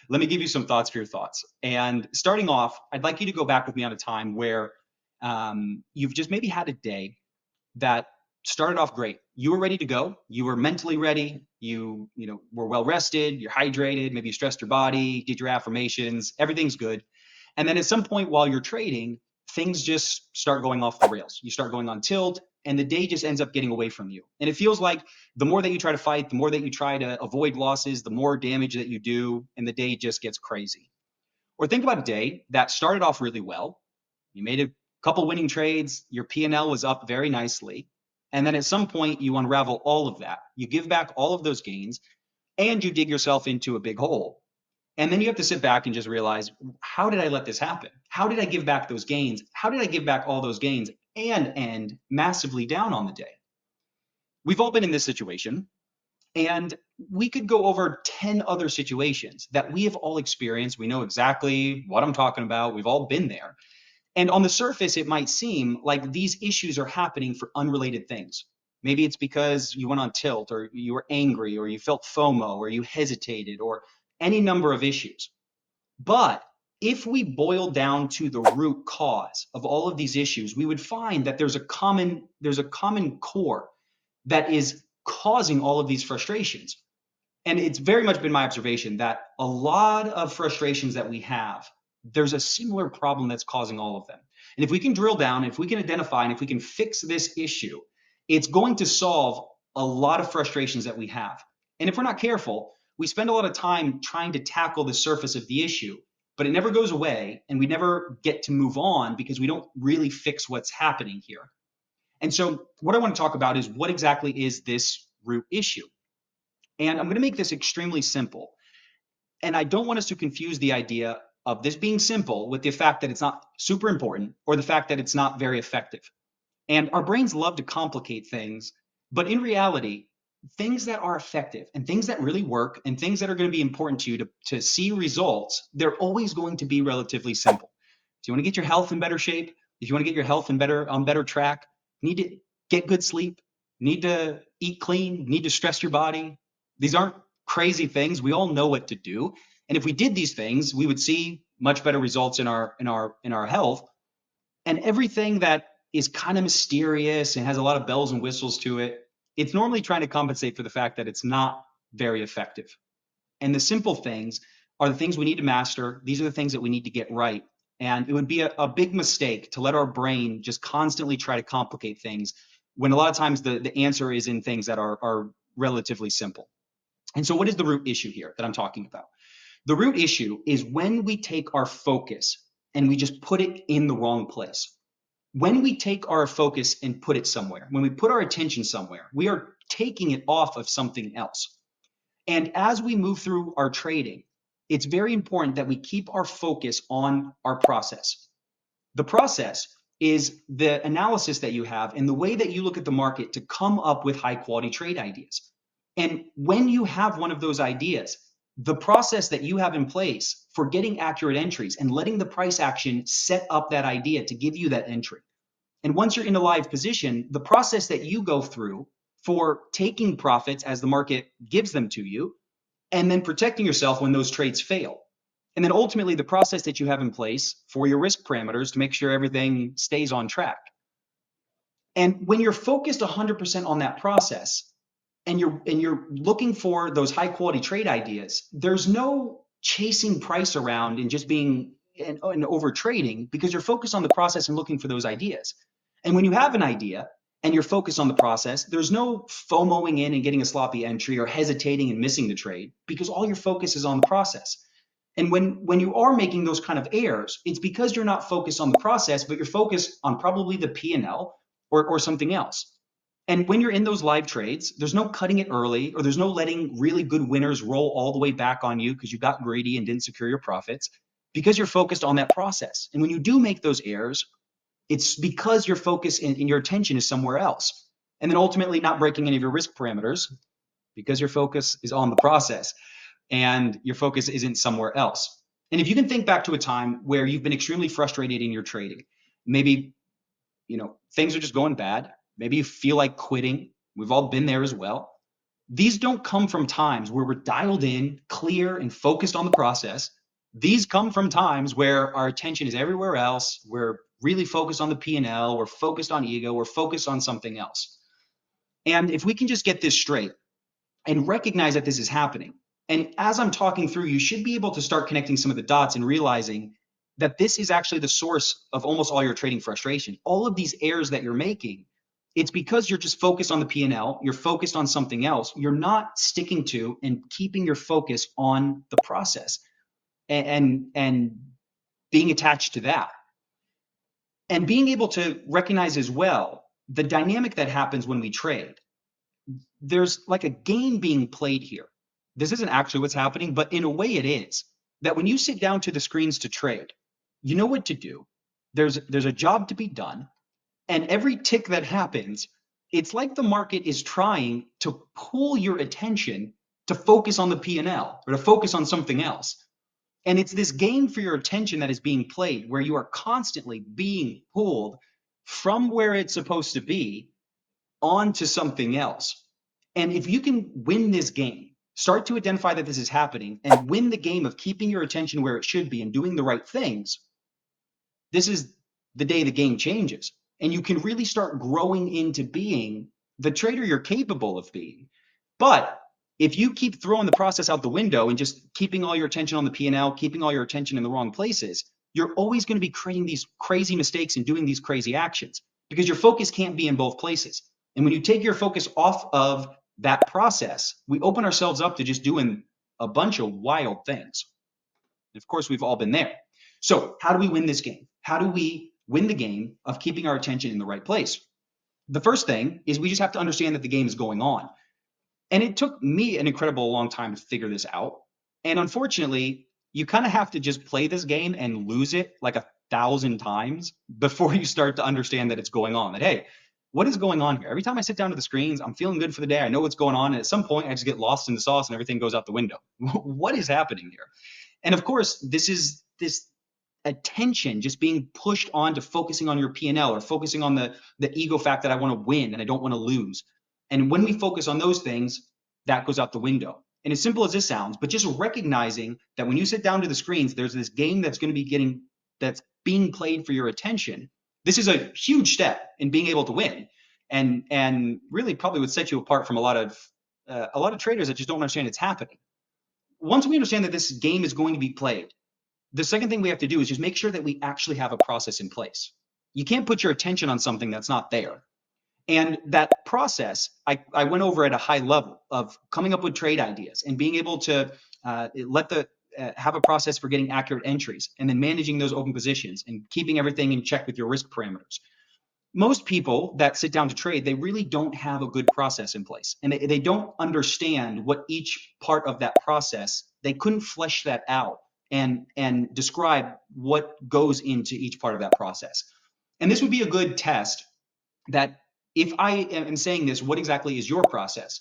let me give you some thoughts for your thoughts. And starting off, I'd like you to go back with me on a time where you've just maybe had a day that started off great. You were ready to go. You were mentally ready. You were well rested. You're hydrated. Maybe you stressed your body, did your affirmations. Everything's good. And then at some point while you're trading, things just start going off the rails. You start going on tilt, and the day just ends up getting away from you. And it feels like the more that you try to fight, the more that you try to avoid losses, the more damage that you do, and the day just gets crazy. Or think about a day that started off really well. You made a couple winning trades, your P&L was up very nicely. And then at some point, you unravel all of that. You give back all of those gains, and you dig yourself into a big hole. And then you have to sit back and just realize, how did I let this happen? How did I give back those gains? How did I give back all those gains and end massively down on the day? We've all been in this situation, and we could go over 10 other situations that we have all experienced. We know exactly what I'm talking about. We've all been there. And on the surface, it might seem like these issues are happening for unrelated things. Maybe it's because you went on tilt, or you were angry, or you felt FOMO, or you hesitated, or any number of issues. But if we boil down to the root cause of all of these issues, we would find that there's a common core that is causing all of these frustrations. And it's very much been my observation that a lot of frustrations that we have, there's a similar problem that's causing all of them. And if we can drill down, if we can identify, and if we can fix this issue, it's going to solve a lot of frustrations that we have. And if we're not careful, we spend a lot of time trying to tackle the surface of the issue, but it never goes away, and we never get to move on because we don't really fix what's happening here. And so what I want to talk about is, what exactly is this root issue? And I'm going to make this extremely simple. And I don't want us to confuse the idea of this being simple with the fact that it's not super important, or the fact that it's not very effective. And our brains love to complicate things, but in reality, things that are effective and things that really work and things that are going to be important to you to see results, they're always going to be relatively simple. So you want to get your health in better shape, if you want to get your health in better track, you need to get good sleep, you need to eat clean, you need to stress your body. These aren't crazy things. We all know what to do. And if we did these things, we would see much better results in our health. And everything that is kind of mysterious and has a lot of bells and whistles to it, it's normally trying to compensate for the fact that it's not very effective. And the simple things are the things we need to master. These are the things that we need to get right. And it would be a big mistake to let our brain just constantly try to complicate things, when a lot of times the answer is in things that are relatively simple. And so what is the root issue here that I'm talking about? The root issue is when we take our focus and we just put it in the wrong place. When we take our focus and put it somewhere, when we put our attention somewhere, we are taking it off of something else. And as we move through our trading, it's very important that we keep our focus on our process. The process is the analysis that you have and the way that you look at the market to come up with high quality trade ideas. And when you have one of those ideas, the process that you have in place for getting accurate entries and letting the price action set up that idea to give you that entry. And once you're in a live position, the process that you go through for taking profits as the market gives them to you, and then protecting yourself when those trades fail. And then ultimately the process that you have in place for your risk parameters to make sure everything stays on track. And when you're focused 100% on that process, and you're looking for those high quality trade ideas, there's no chasing price around and just being and over trading, because you're focused on the process and looking for those ideas. And when you have an idea and you're focused on the process, there's no FOMOing in and getting a sloppy entry or hesitating and missing the trade, because all your focus is on the process. And when you are making those kind of errors, it's because you're not focused on the process, but you're focused on probably the P&L or something else. And when you're in those live trades, there's no cutting it early, or there's no letting really good winners roll all the way back on you because you got greedy and didn't secure your profits, because you're focused on that process. And when you do make those errors, it's because your focus and your attention is somewhere else. And then ultimately not breaking any of your risk parameters, because your focus is on the process and your focus isn't somewhere else. And if you can think back to a time where you've been extremely frustrated in your trading, maybe things are just going bad. Maybe you feel like quitting. We've all been there as well. These don't come from times where we're dialed in, clear, and focused on the process. These come from times where our attention is everywhere else. We're really focused on the P&L. We're focused on ego. We're focused on something else. And if we can just get this straight and recognize that this is happening, and as I'm talking through, you should be able to start connecting some of the dots and realizing that this is actually the source of almost all your trading frustration. All of these errors that you're making, it's because you're just focused on the P&L, you're focused on something else. You're not sticking to and keeping your focus on the process and being attached to that. And being able to recognize as well the dynamic that happens when we trade. There's like a game being played here. This isn't actually what's happening, but in a way it is. That when you sit down to the screens to trade, you know what to do. There's a job to be done. And every tick that happens, it's like the market is trying to pull your attention to focus on the P&L or to focus on something else. And it's this game for your attention that is being played where you are constantly being pulled from where it's supposed to be onto something else. And if you can win this game, start to identify that this is happening and win the game of keeping your attention where it should be and doing the right things, this is the day the game changes. And you can really start growing into being the trader you're capable of being. But if you keep throwing the process out the window and just keeping all your attention on the P&L, keeping all your attention in the wrong places, you're always going to be creating these crazy mistakes and doing these crazy actions because your focus can't be in both places. And when you take your focus off of that process, we open ourselves up to just doing a bunch of wild things. And of course, we've all been there. So how do we win this game? How do we win the game of keeping our attention in the right place? The first thing is we just have to understand that the game is going on. And it took me an incredible long time to figure this out. And unfortunately, you kind of have to just play this game and lose it like 1,000 times before you start to understand that it's going on. That, hey, what is going on here? Every time I sit down to the screens, I'm feeling good for the day. I know what's going on. And at some point, I just get lost in the sauce and everything goes out the window. What is happening here? And of course, this is this attention just being pushed on to focusing on your P&L or focusing on the ego fact that I want to win and I don't want to lose. And when we focus on those things, that goes out the window. And as simple as this sounds, but just recognizing that when you sit down to the screens, there's this game that's going to be that's being played for your attention. This is a huge step in being able to win, and really probably would set you apart from a lot of traders that just don't understand it's happening. Once we understand that this game is going to be played, the second thing we have to do is just make sure that we actually have a process in place. You can't put your attention on something that's not there. And that process, I went over at a high level of coming up with trade ideas and being able to have a process for getting accurate entries and then managing those open positions and keeping everything in check with your risk parameters. Most people that sit down to trade, they really don't have a good process in place. And they don't understand what each part of that process, they couldn't flesh that out and describe what goes into each part of that process. And this would be a good test that if I am saying this, what exactly is your process?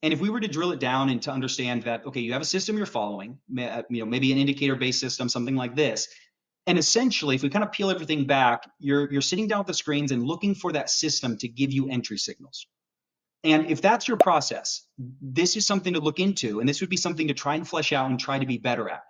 And if we were to drill it down and to understand that, okay, you have a system you're following, maybe an indicator-based system, something like this. And essentially, if we kind of peel everything back, you're sitting down with the screens and looking for that system to give you entry signals. And if that's your process, this is something to look into. And this would be something to try and flesh out and try to be better at.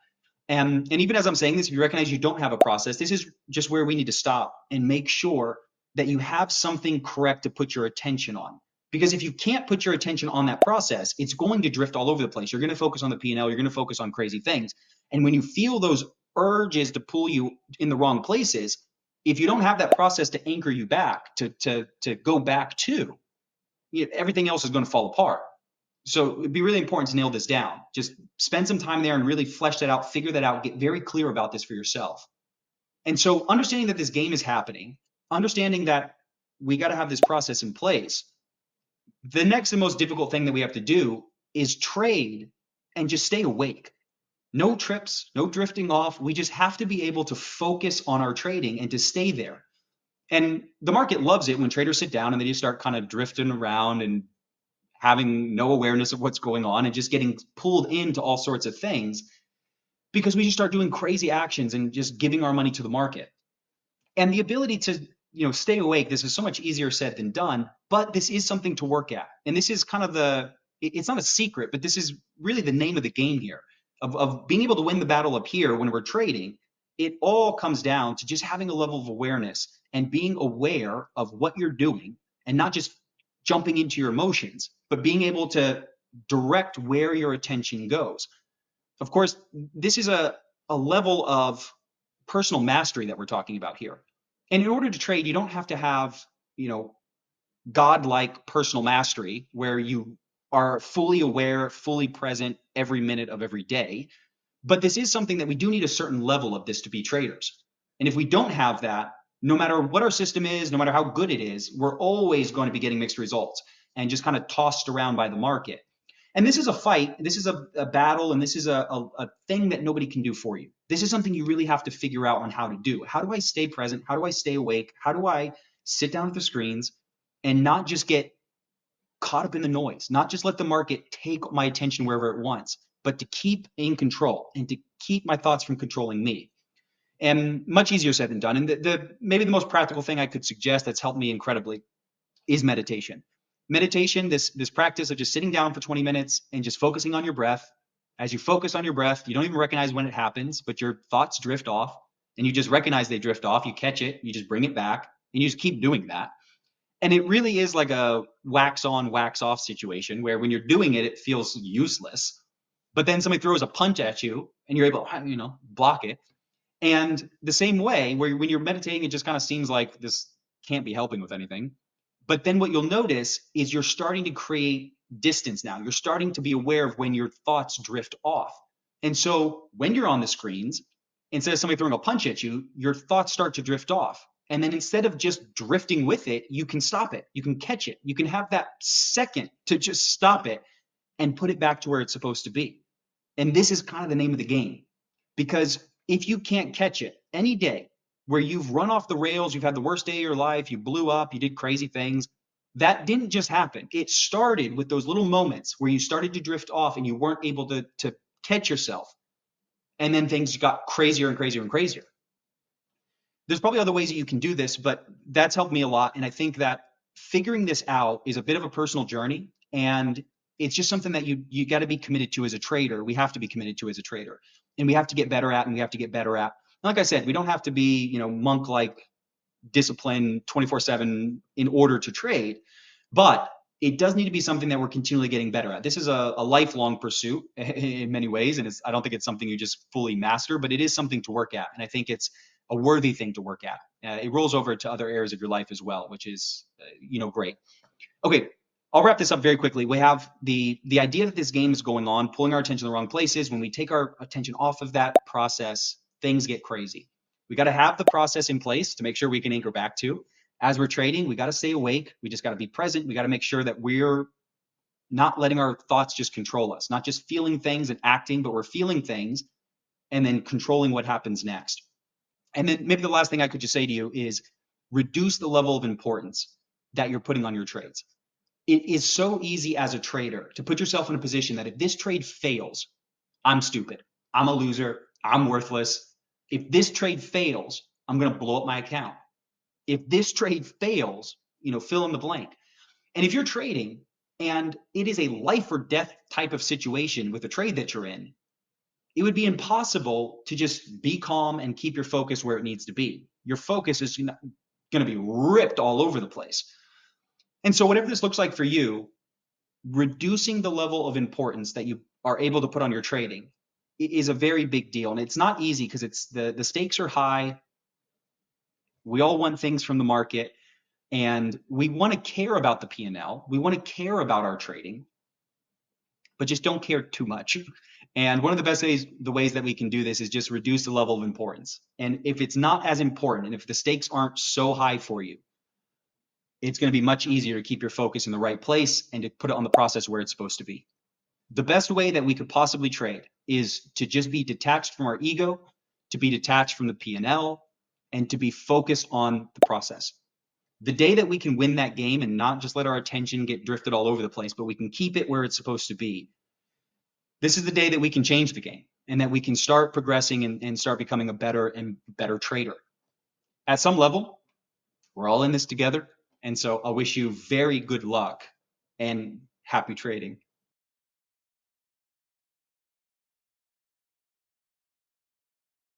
And even as I'm saying this, if you recognize you don't have a process, this is just where we need to stop and make sure that you have something correct to put your attention on. Because if you can't put your attention on that process, it's going to drift all over the place. You're going to focus on the P&L. You're going to focus on crazy things. And when you feel those urges to pull you in the wrong places, if you don't have that process to anchor you back, to go back to, everything else is going to fall apart. So it'd be really important to nail this down. Just spend some time there and really flesh that out, figure that out, get very clear about this for yourself. And so understanding that this game is happening, understanding that we got to have this process in place. The next and most difficult thing that we have to do is trade and just stay awake. No trips, no drifting off. We just have to be able to focus on our trading and to stay there. And the market loves it when traders sit down and they just start kind of drifting around and having no awareness of what's going on and just getting pulled into all sorts of things because we just start doing crazy actions and just giving our money to the market. And the ability to stay awake, this is so much easier said than done, but this is something to work at. And this is kind of the it's not a secret, but this is really the name of the game here of being able to win the battle up here when we're trading. It all comes down to just having a level of awareness and being aware of what you're doing and not just jumping into your emotions, but being able to direct where your attention goes. Of course, this is a level of personal mastery that we're talking about here. And in order to trade, you don't have to have, godlike personal mastery where you are fully aware, fully present every minute of every day. But this is something that we do need a certain level of this to be traders. And if we don't have that, no matter what our system is, no matter how good it is, we're always going to be getting mixed results and just kind of tossed around by the market. And this is a fight, this is a battle, and this is a thing that nobody can do for you. This is something you really have to figure out on how to do. How do I stay present? How do I stay awake? How do I sit down at the screens and not just get caught up in the noise, not just let the market take my attention wherever it wants, but to keep in control and to keep my thoughts from controlling me? And much easier said than done. And maybe the most practical thing I could suggest that's helped me incredibly is meditation. Meditation, this practice of just sitting down for 20 minutes and just focusing on your breath. As you focus on your breath, you don't even recognize when it happens, but your thoughts drift off and you just recognize they drift off. You catch it, you just bring it back, and you just keep doing that. And it really is like a wax on, wax off situation where when you're doing it, it feels useless. But then somebody throws a punch at you and you're able to, block it. And the same way, where when you're meditating, it just kind of seems like this can't be helping with anything. But then what you'll notice is you're starting to create distance now. You're starting to be aware of when your thoughts drift off. And so when you're on the screens, instead of somebody throwing a punch at you, your thoughts start to drift off. And then instead of just drifting with it, you can stop it. You can catch it. You can have that second to just stop it and put it back to where it's supposed to be. And this is kind of the name of the game. Because if you can't catch it any day where you've run off the rails, you've had the worst day of your life, you blew up, you did crazy things, that didn't just happen. It started with those little moments where you started to drift off and you weren't able to catch yourself. And then things got crazier and crazier and crazier. There's probably other ways that you can do this, but that's helped me a lot. And I think that figuring this out is a bit of a personal journey. And it's just something that you got to be committed to as a trader. We have to be committed to as a trader. And we have to get better at, and we have to get better at. Like I said, we don't have to be, monk-like discipline 24/7 in order to trade, but it does need to be something that we're continually getting better at. This is a lifelong pursuit in many ways, and I don't think it's something you just fully master, but it is something to work at, and I think it's a worthy thing to work at. It rolls over to other areas of your life as well, which is, great. Okay, I'll wrap this up very quickly. We have the idea that this game is going on, pulling our attention in the wrong places. When we take our attention off of that process, things get crazy. We got to have the process in place to make sure we can anchor back to. As we're trading, we got to stay awake. We just got to be present. We got to make sure that we're not letting our thoughts just control us, not just feeling things and acting, but we're feeling things and then controlling what happens next. And then maybe the last thing I could just say to you is reduce the level of importance that you're putting on your trades. It is so easy as a trader to put yourself in a position that if this trade fails, I'm stupid, I'm a loser, I'm worthless. If this trade fails, I'm going to blow up my account. If this trade fails, fill in the blank. And if you're trading and it is a life or death type of situation with the trade that you're in, it would be impossible to just be calm and keep your focus where it needs to be. Your focus is going to be ripped all over the place. And so whatever this looks like for you, reducing the level of importance that you are able to put on your trading is a very big deal. And it's not easy because it's the stakes are high. We all want things from the market and we want to care about the P&L. We want to care about our trading, but just don't care too much. And one of the best ways, the ways that we can do this is just reduce the level of importance. And if it's not as important and if the stakes aren't so high for you, it's going to be much easier to keep your focus in the right place and to put it on the process where it's supposed to be. The best way that we could possibly trade is to just be detached from our ego, to be detached from the P&L, and to be focused on the process. The day that we can win that game and not just let our attention get drifted all over the place, but we can keep it where it's supposed to be, this is the day that we can change the game and that we can start progressing and start becoming a better and better trader. At some level, we're all in this together. And so I wish you very good luck and happy trading.